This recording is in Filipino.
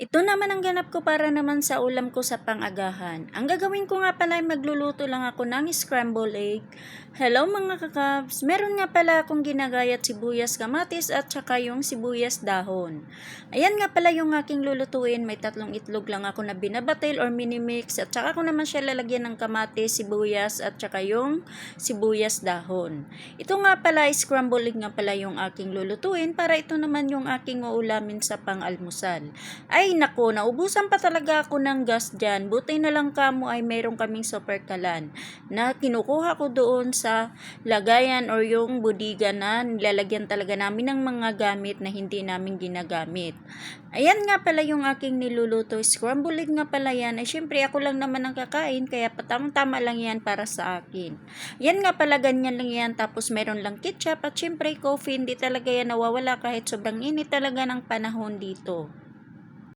Ito naman ang ganap ko para naman sa ulam ko sa pang-agahan. Ang gagawin ko nga pala ay magluluto lang ako ng scrambled egg. Hello mga kakabs! Meron nga pala akong ginagayat sibuyas, kamatis at saka yung sibuyas dahon. Ayan nga pala yung aking lulutuin. May 3 itlog lang ako na binabatil or mini-mix at saka ko naman siya lalagyan ng kamatis, sibuyas at saka yung sibuyas dahon. Ito nga pala, scrambled egg nga pala yung aking lulutuin para ito naman yung aking uulamin sa pang-almusal. Ay naku, naubusan pa talaga ako ng gas dyan. Buti na lang kamo ay meron kaming super kalan na kinukuha ko doon sa lagayan or yung budiga na nilalagyan talaga namin ng mga gamit na hindi namin ginagamit. Ayan nga pala yung aking niluluto. Scrambled egg nga pala yan. Ay syempre ako lang naman ang kakain kaya patama-tama lang yan para sa akin. Yan nga pala, ganyan lang yan. Tapos meron lang ketchup at syempre coffee. Hindi talaga yan nawawala kahit sobrang init talaga ng panahon dito.